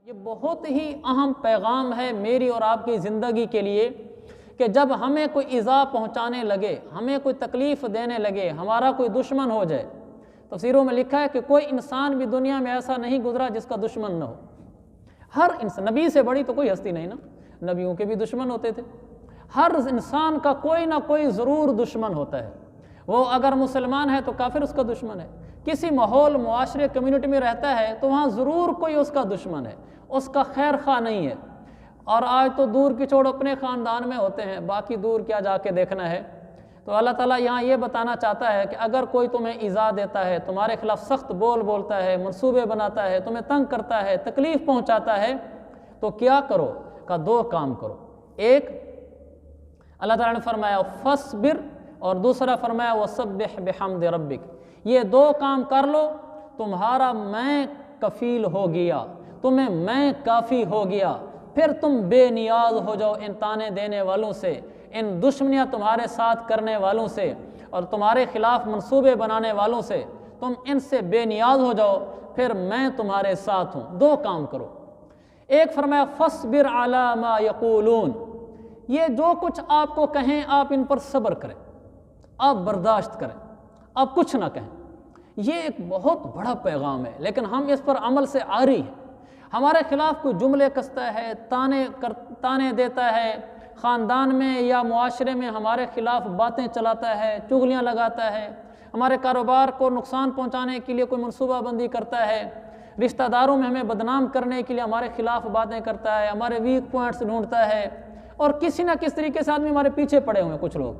یہ بہت ہی اہم پیغام ہے میری اور آپ کی زندگی کے لیے کہ جب ہمیں کوئی ایذا پہنچانے لگے، ہمیں کوئی تکلیف دینے لگے، ہمارا کوئی دشمن ہو جائے، تفسیروں میں لکھا ہے کہ کوئی انسان بھی دنیا میں ایسا نہیں گزرا جس کا دشمن نہ ہو۔ ہر انسان، نبی سے بڑی تو کوئی ہستی نہیں نا، نبیوں کے بھی دشمن ہوتے تھے۔ ہر انسان کا کوئی نہ کوئی ضرور دشمن ہوتا ہے۔ وہ اگر مسلمان ہے تو کافر اس کا دشمن ہے، کسی ماحول، معاشرے، کمیونٹی میں رہتا ہے تو وہاں ضرور کوئی اس کا دشمن ہے، اس کا خیر خواہ نہیں ہے۔ اور آج تو دور کی چھوڑ اپنے خاندان میں ہوتے ہیں، باقی دور کیا جا کے دیکھنا ہے۔ تو اللہ تعالیٰ یہاں یہ بتانا چاہتا ہے کہ اگر کوئی تمہیں ایذا دیتا ہے، تمہارے خلاف سخت بول بولتا ہے، منصوبے بناتا ہے، تمہیں تنگ کرتا ہے، تکلیف پہنچاتا ہے، تو کیا کرو؟ کہ دو کام کرو۔ ایک، اللہ تعالیٰ نے فرمایا فَاصْبِرْ، اور دوسرا فرمایا وَسَبِّحْ بِحَمْدِ رَبِّكَ۔ یہ دو کام کر لو، تمہارا میں کفیل ہو گیا، تمہیں میں کافی ہو گیا، پھر تم بے نیاز ہو جاؤ ان تانے دینے والوں سے، ان دشمنیاں تمہارے ساتھ کرنے والوں سے اور تمہارے خلاف منصوبے بنانے والوں سے، تم ان سے بے نیاز ہو جاؤ، پھر میں تمہارے ساتھ ہوں۔ دو کام کرو۔ ایک فرمایا فَاصْبِرْ عَلَىٰ مَا يَقُولُونَ، یہ جو کچھ آپ کو کہیں آپ ان پر صبر کریں، آپ برداشت کریں، آپ کچھ نہ کہیں۔ یہ ایک بہت بڑا پیغام ہے، لیکن ہم اس پر عمل سے عاری ہیں۔ ہمارے خلاف کوئی جملے کستا ہے، تانے دیتا ہے، خاندان میں یا معاشرے میں ہمارے خلاف باتیں چلاتا ہے، چغلیاں لگاتا ہے، ہمارے کاروبار کو نقصان پہنچانے کے لیے کوئی منصوبہ بندی کرتا ہے، رشتہ داروں میں ہمیں بدنام کرنے کے لیے ہمارے خلاف باتیں کرتا ہے، ہمارے ویک پوائنٹس ڈھونڈتا ہے، اور کسی نہ کس طریقے سے آدمی ہمارے پیچھے پڑے ہوئے ہیں کچھ لوگ۔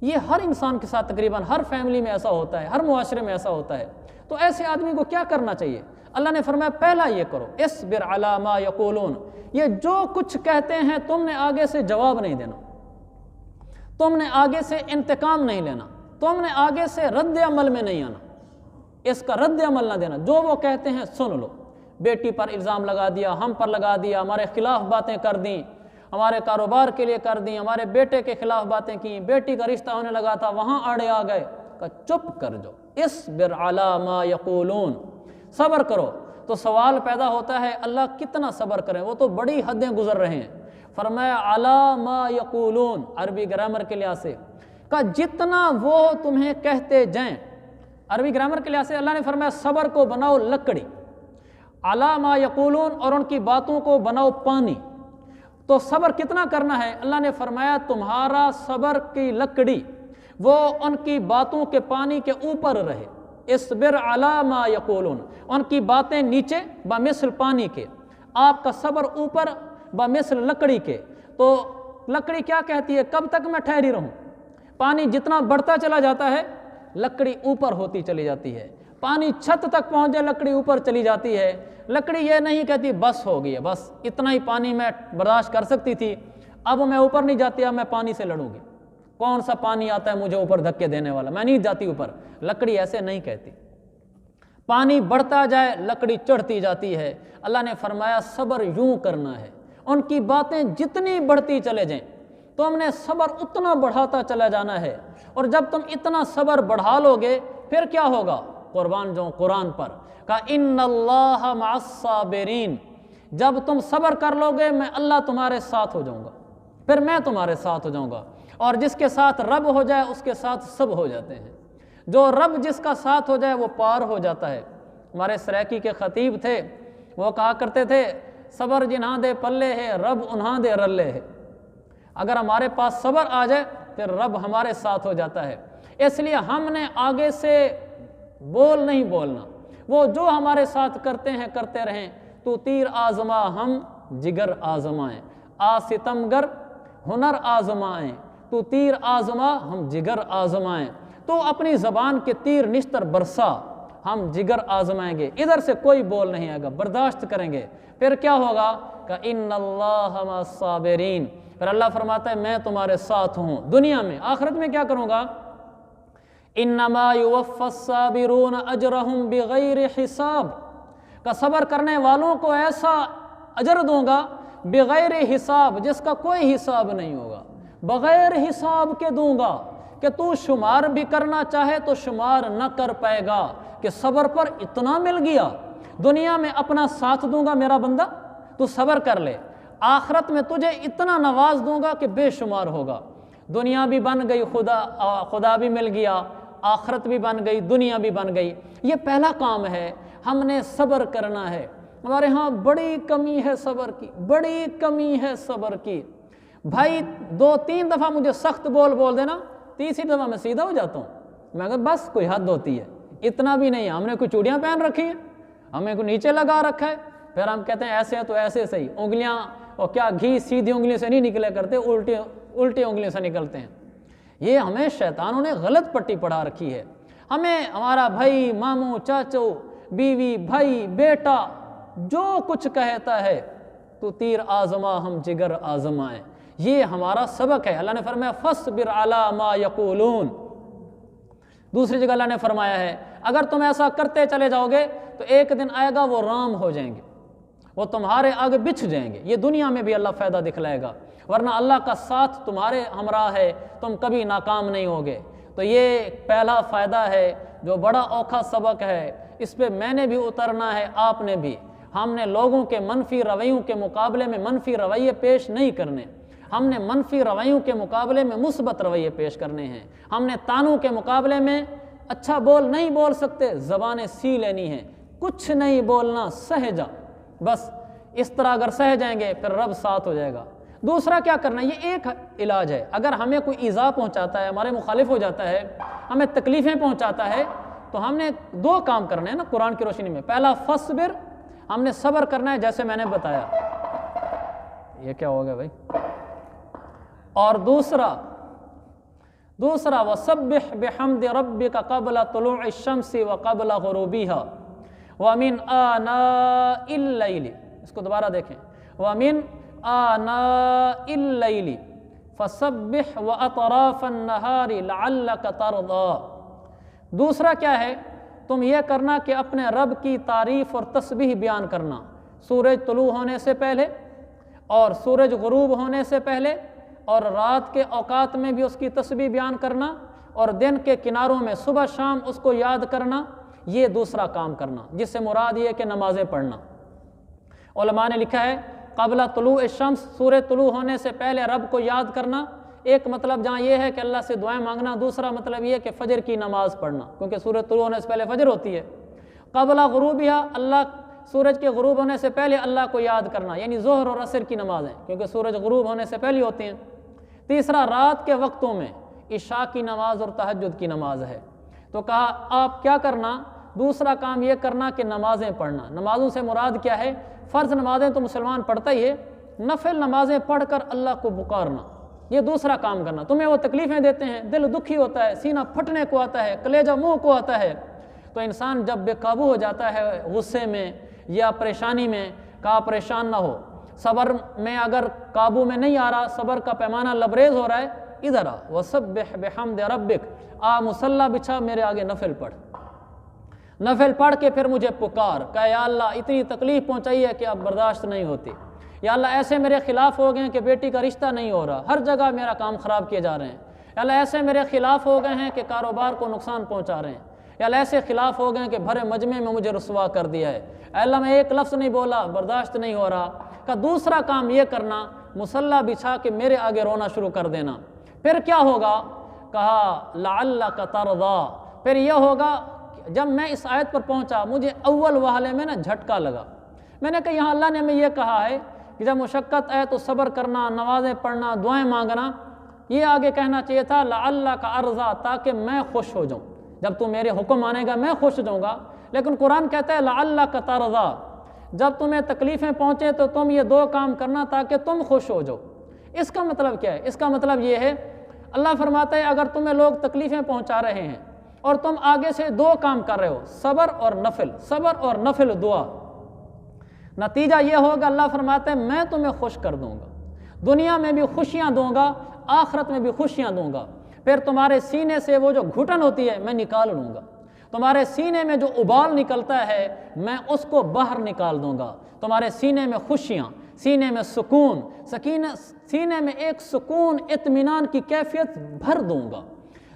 یہ ہر انسان کے ساتھ تقریباً ہر فیملی میں ایسا ہوتا ہے، ہر معاشرے میں ایسا ہوتا ہے۔ تو ایسے آدمی کو کیا کرنا چاہیے؟ اللہ نے فرمایا پہلا یہ کرو، اصبر علی ما یقولون، یہ جو کچھ کہتے ہیں تم نے آگے سے جواب نہیں دینا، تم نے آگے سے انتقام نہیں لینا، تم نے آگے سے رد عمل میں نہیں آنا، اس کا رد عمل نہ دینا۔ جو وہ کہتے ہیں سن لو۔ بیٹی پر الزام لگا دیا، ہم پر لگا دیا، ہمارے خلاف باتیں کر دیں، ہمارے کاروبار کے لیے کر دیں، ہمارے بیٹے کے خلاف باتیں کی، بیٹی کا رشتہ ہونے لگا تھا وہاں آڑے آ گئے، کہ چپ کر جاؤ، اصبر علی ما یقولون، صبر کرو۔ تو سوال پیدا ہوتا ہے اللہ کتنا صبر کریں، وہ تو بڑی حدیں گزر رہے ہیں۔ فرمایا علی ما یقولون، عربی گرامر کے لحاظ سے، کہ جتنا وہ تمہیں کہتے جائیں۔ عربی گرامر کے لحاظ سے اللہ نے فرمایا صبر کو بناؤ لکڑی، علی ما یقولون، اور ان کی باتوں کو بناؤ پانی۔ تو صبر کتنا کرنا ہے؟ اللہ نے فرمایا تمہارا صبر کی لکڑی وہ ان کی باتوں کے پانی کے اوپر رہے، اصبر علی ما یقولون، ان کی باتیں نیچے بمثل پانی کے، آپ کا صبر اوپر بمثل لکڑی کے۔ تو لکڑی کیا کہتی ہے؟ کب تک میں ٹھہری رہوں؟ پانی جتنا بڑھتا چلا جاتا ہے لکڑی اوپر ہوتی چلی جاتی ہے، پانی چھت تک پہنچ جائے لکڑی اوپر چلی جاتی ہے۔ لکڑی یہ نہیں کہتی بس ہو گئی ہے، بس اتنا ہی پانی میں برداشت کر سکتی تھی، اب میں اوپر نہیں جاتی، اب میں پانی سے لڑوں گی، کون سا پانی آتا ہے مجھے اوپر دھکے دینے والا، میں نہیں جاتی اوپر۔ لکڑی ایسے نہیں کہتی، پانی بڑھتا جائے لکڑی چڑھتی جاتی ہے۔ اللہ نے فرمایا صبر یوں کرنا ہے، ان کی باتیں جتنی بڑھتی چلے جائیں تم نے صبر اتنا بڑھاتا چلا جانا ہے، اور جب تم اتنا صبر بڑھا لو گے پھر کیا ہوگا؟ قربان جو قرآن پر کہ ان اللہ مع الصابرین، جب تم صبر کر لو گے میں اللہ تمہارے ساتھ ہو جاؤں گا، پھر میں تمہارے ساتھ ہو جاؤں گا۔ اور جس کے ساتھ رب ہو جائے اس کے ساتھ سب ہو جاتے ہیں، جو رب جس کا ساتھ ہو جائے وہ پار ہو جاتا ہے۔ ہمارے سرائکی کے خطیب تھے، وہ کہا کرتے تھے صبر جنہاں دے پلے ہے رب انہاں دے رلے ہے۔ اگر ہمارے پاس صبر آ جائے پھر رب ہمارے ساتھ ہو جاتا ہے۔ اس لیے ہم نے آگے سے بول نہیں بولنا، وہ جو ہمارے ساتھ کرتے ہیں کرتے رہیں۔ تو تیر آزما ہم جگر آزمائیں، ستمگر ہنر آزمائیں، تو تیر آزما ہم جگر آزمائیں۔ تو اپنی زبان کے تیر نشتر برسا، ہم جگر آزمائیں گے، ادھر سے کوئی بول نہیں آئے گا، برداشت کریں گے۔ پھر کیا ہوگا؟ کہ ان اللہ مع الصابرین، پھر اللہ فرماتا ہے میں تمہارے ساتھ ہوں دنیا میں۔ آخرت میں کیا کروں گا؟ انما یوفی الصابرون اجرہم بغیر حساب، کہ صبر کرنے والوں کو ایسا اجر دوں گا بغیر حساب، جس کا کوئی حساب نہیں ہوگا، بغیر حساب کے دوں گا، کہ تو شمار بھی کرنا چاہے تو شمار نہ کر پائے گا، کہ صبر پر اتنا مل گیا۔ دنیا میں اپنا ساتھ دوں گا میرا بندہ، تو صبر کر لے، آخرت میں تجھے اتنا نواز دوں گا کہ بے شمار ہوگا۔ دنیا بھی بن گئی، خدا بھی مل گیا، آخرت بھی بن گئی، دنیا بھی بن گئی۔ یہ پہلا کام ہے، ہم نے صبر کرنا ہے۔ ہمارے ہاں بڑی کمی ہے صبر کی، بڑی کمی ہے صبر کی۔ بھائی 2-3 دفعہ مجھے سخت بول دینا، تیسری دفعہ میں سیدھا ہو جاتا ہوں۔ میں کہتا بس کوئی حد ہوتی ہے، اتنا بھی نہیں ہے، ہم نے کوئی چوڑیاں پہن رکھی ہیں، ہمیں کوئی نیچے لگا رکھا ہے، پھر ہم کہتے ہیں ایسے ہیں تو ایسے صحیح، انگلیاں اور کیا گھی سیدھی انگلی سے نہیں نکلے کرتے، الٹی انگلی سے نکلتے ہیں۔ یہ ہمیں شیطانوں نے غلط پٹی پڑھا رکھی ہے۔ ہمیں ہمارا بھائی، ماموں، چاچو، بیوی، بھائی، بیٹا جو کچھ کہتا ہے تو تیر آزما ہم جگر آزمائیں، یہ ہمارا سبق ہے۔ اللہ نے فرمایا فاصبر علی ما یقولون۔ دوسری جگہ اللہ نے فرمایا ہے اگر تم ایسا کرتے چلے جاؤ گے تو ایک دن آئے گا وہ رام ہو جائیں گے، وہ تمہارے آگے بچھ جائیں گے۔ یہ دنیا میں بھی اللہ فائدہ دکھلائے گا، ورنہ اللہ کا ساتھ تمہارے ہمراہ ہے، تم کبھی ناکام نہیں ہوگے۔ تو یہ پہلا فائدہ ہے جو بڑا اوکھا سبق ہے، اس پہ میں نے بھی اترنا ہے، آپ نے بھی۔ ہم نے لوگوں کے منفی رویوں کے مقابلے میں منفی رویے پیش نہیں کرنے، ہم نے منفی رویوں کے مقابلے میں مثبت رویے پیش کرنے ہیں۔ ہم نے تانوں کے مقابلے میں اچھا بول نہیں بول سکتے، زبانیں سی لینی ہیں، کچھ نہیں بولنا، سہ جا، بس اس طرح اگر سہ جائیں گے پھر رب ساتھ ہو جائے گا۔ دوسرا کیا کرنا ہے، یہ ایک علاج ہے۔ اگر ہمیں کوئی ایذا پہنچاتا ہے، ہمارے مخالف ہو جاتا ہے، ہمیں تکلیفیں پہنچاتا ہے، تو ہم نے 2 کام کرنے ہیں نا قرآن کی روشنی میں۔ پہلا فصبر، ہم نے صبر کرنا ہے جیسے میں نے بتایا۔ یہ کیا ہو گیا بھائی؟ اور دوسرا وَسَبِّحْ بِحَمْدِ رَبِّكَ قَبْلَ طُلُوعِ الشَّمْسِ وَقَبْلَ غُرُوبِهَا وَمِنْ آنَاءِ اللَّيْلِ، اس کو دوبارہ دیکھیں، وَمِنْ آنَاءِ اللَّيْلِ فَسَبِّحْ وَأَطْرَافَ النَّهَارِ لَعَلَّكَ تَرْضَىٰ۔ دوسرا کیا ہے، تم یہ کرنا کہ اپنے رب کی تعریف اور تسبیح بیان کرنا، سورج طلوع ہونے سے پہلے اور سورج غروب ہونے سے پہلے، اور رات کے اوقات میں بھی اس کی تسبیح بیان کرنا، اور دن کے کناروں میں صبح شام اس کو یاد کرنا۔ یہ دوسرا کام کرنا، جس سے مراد یہ کہ نمازیں پڑھنا۔ علماء نے لکھا ہے قبل طلوع الشمس، سورج طلوع ہونے سے پہلے رب کو یاد کرنا، ایک مطلب جہاں یہ ہے کہ اللہ سے دعائیں مانگنا، دوسرا مطلب یہ کہ فجر کی نماز پڑھنا، کیونکہ سورج طلوع ہونے سے پہلے فجر ہوتی ہے۔ قبل غروبہا، اللہ سورج کے غروب ہونے سے پہلے اللہ کو یاد کرنا، یعنی ظہر اور عصر کی نمازیں، کیونکہ سورج غروب ہونے سے پہلے ہوتی ہیں۔ تیسرا رات کے وقتوں میں عشاء کی نماز اور تہجد کی نماز ہے۔ تو کہا آپ کیا کرنا، دوسرا کام یہ کرنا کہ نمازیں پڑھنا۔ نمازوں سے مراد کیا ہے، فرض نمازیں تو مسلمان پڑھتا ہی ہے، نفل نمازیں پڑھ کر اللہ کو پکارنا، یہ دوسرا کام کرنا۔ تمہیں وہ تکلیفیں دیتے ہیں، دل دکھی ہوتا ہے، سینہ پھٹنے کو آتا ہے، کلیجہ منہ کو آتا ہے، تو انسان جب بے قابو ہو جاتا ہے غصے میں یا پریشانی میں، کہا پریشان نہ ہو، صبر میں اگر قابو میں نہیں آ رہا، صبر کا پیمانہ لبریز ہو رہا ہے، ادھر آ وَسَبِّحْ بِحَمْدِ رَبِّكَ، آ مصلی بچھا میرے آگے نفل پڑھ، نفل پڑھ کے پھر مجھے پکار، کہا یا اللہ اتنی تکلیف پہنچائی ہے کہ اب برداشت نہیں ہوتی، یا اللہ ایسے میرے خلاف ہو گئے ہیں کہ بیٹی کا رشتہ نہیں ہو رہا، ہر جگہ میرا کام خراب کیے جا رہے ہیں، یا اللہ ایسے میرے خلاف ہو گئے ہیں کہ کاروبار کو نقصان پہنچا رہے ہیں، یا اللہ ایسے خلاف ہو گئے ہیں کہ بھرے مجمع میں مجھے رسوا کر دیا ہے، اے اللہ میں ایک لفظ نہیں بولا، برداشت نہیں ہو رہا۔ کا دوسرا کام یہ کرنا، مصلی بچھا کے میرے آگے رونا شروع کر دینا۔ پھر کیا ہوگا، کہا لعلک ترضیٰ، پھر یہ ہوگا جب میں اس آیت پر پہنچا مجھے اول وہلے میں جھٹکا لگا، میں نے کہا یہاں اللہ نے ہمیں یہ کہا ہے کہ جب مشقت آئے تو صبر کرنا، نمازیں پڑھنا، دعائیں مانگنا، یہ آگے کہنا چاہیے تھا لعلک ارضیٰ، تاکہ میں خوش ہو جاؤں، جب تو میرے حکم مانے گا میں خوش ہو جاؤں گا۔ لیکن قرآن کہتا ہے لعلک ترضیٰ، جب تمہیں تکلیفیں پہنچے تو تم یہ 2 کام کرنا تاکہ تم خوش ہو جاؤ۔ اس کا مطلب کیا ہے، اس کا مطلب یہ ہے، اللہ فرماتا ہے اگر تمہیں لوگ تکلیفیں پہنچا رہے ہیں اور تم آگے سے 2 کام کر رہے ہو، صبر اور نفل، صبر اور نفل دعا، نتیجہ یہ ہوگا اللہ فرماتا ہے میں تمہیں خوش کر دوں گا، دنیا میں بھی خوشیاں دوں گا، آخرت میں بھی خوشیاں دوں گا، پھر تمہارے سینے سے وہ جو گھٹن ہوتی ہے میں نکال لوں گا، تمہارے سینے میں جو ابال نکلتا ہے میں اس کو باہر نکال دوں گا، تمہارے سینے میں خوشیاں، سینے میں سکون، سینے میں ایک سکون اطمینان کی کیفیت بھر دوں گا۔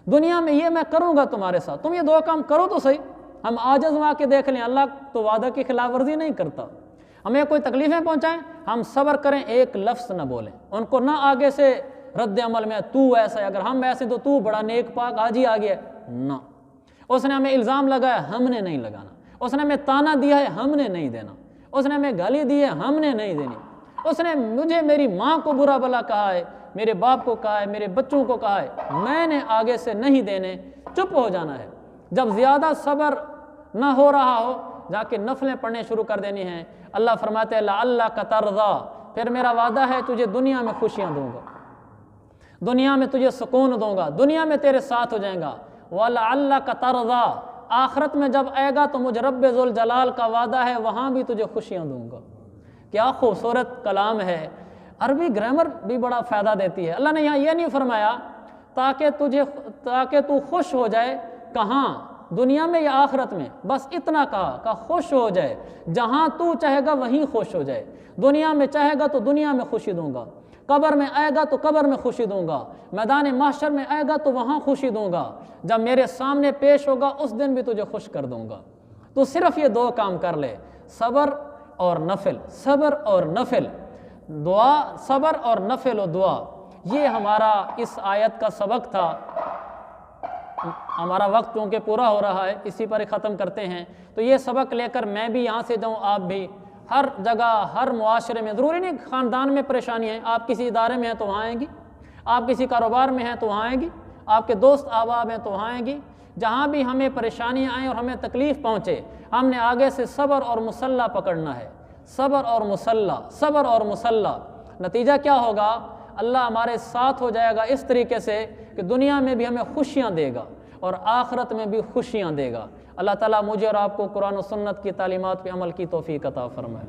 دنیا میں یہ میں کروں گا تمہارے ساتھ، تم یہ 2 کام کرو تو صحیح، ہم عاجز ہوا کے دیکھ لیں، اللہ تو وعدہ کی خلاف ورزی نہیں کرتا۔ ہمیں کوئی تکلیفیں پہنچائیں، ہم صبر کریں، ایک لفظ نہ بولیں، ان کو نہ آگے سے رد عمل میں تو ایسا ہے، اگر ہم ایسے تو بڑا نیک پاک حاجی آ گیا، نہ۔ اس نے ہمیں الزام لگایا، ہم نے نہیں لگانا۔ اس نے ہمیں تانا دیا ہے، ہم نے نہیں دینا۔ اس نے ہمیں گالی دی ہے، ہم نے نہیں دینی۔ اس نے مجھے میری ماں کو برا بھلا کہا ہے، میرے باپ کو کہا ہے، میرے بچوں کو کہا ہے، میں نے آگے سے نہیں دینے، چپ ہو جانا ہے۔ جب زیادہ صبر نہ ہو رہا ہو، جا کے نفلیں پڑھنے شروع کر دینی ہیں۔ اللہ فرماتے ہیں لعلک ترضی، پھر میرا وعدہ ہے تجھے دنیا میں خوشیاں دوں گا، دنیا میں تجھے سکون دوں گا، دنیا میں تیرے ساتھ ہو جائیں گا۔ وَلَعَلَّكَ تَرْضَىٰ، آخرت میں جب آئے گا تو مجھ رب ذوالجلال کا وعدہ ہے وہاں بھی تجھے خوشیاں دوں گا۔ کیا خوبصورت کلام ہے۔ عربی گرامر بھی بڑا فائدہ دیتی ہے۔ اللہ نے یہاں یہ نہیں فرمایا تاکہ تو خوش ہو جائے، کہاں؟ دنیا میں یا آخرت میں؟ بس اتنا کہا کہ خوش ہو جائے، جہاں تو چاہے گا وہیں خوش ہو جائے۔ دنیا میں چاہے گا تو دنیا میں خوشی دوں گا، قبر میں آئے گا تو قبر میں خوشی دوں گا، میدان محشر میں آئے گا تو وہاں خوشی دوں گا، جب میرے سامنے پیش ہوگا اس دن بھی تجھے خوش کر دوں گا۔ تو صرف یہ دو کام کر لے، صبر اور نفل، صبر اور نفل، دعا، صبر اور نفل و دعا۔ یہ ہمارا اس آیت کا سبق تھا۔ ہمارا وقت کیونکہ پورا ہو رہا ہے، اسی پر ہی ختم کرتے ہیں۔ تو یہ سبق لے کر میں بھی یہاں سے جاؤں، آپ بھی ہر جگہ، ہر معاشرے میں، ضروری نہیں خاندان میں پریشانی ہے، آپ کسی ادارے میں ہیں تو وہاں آئیں گی، آپ کسی کاروبار میں ہیں تو وہاں آئیں گی، آپ کے دوست احباب ہیں تو وہاں آئیں گی، جہاں بھی ہمیں پریشانیاں آئیں اور ہمیں تکلیف پہنچے، ہم نے آگے سے صبر اور مصلح پکڑنا ہے، صبر اور مصلح، صبر اور مصلح۔ نتیجہ کیا ہوگا؟ اللہ ہمارے ساتھ ہو جائے گا اس طریقے سے کہ دنیا میں بھی ہمیں خوشیاں دے گا اور آخرت میں بھی خوشیاں دے گا۔ اللہ تعالیٰ مجھے اور آپ کو قرآن و سنت کی تعلیمات پہ عمل کی توفیق عطا فرمائے۔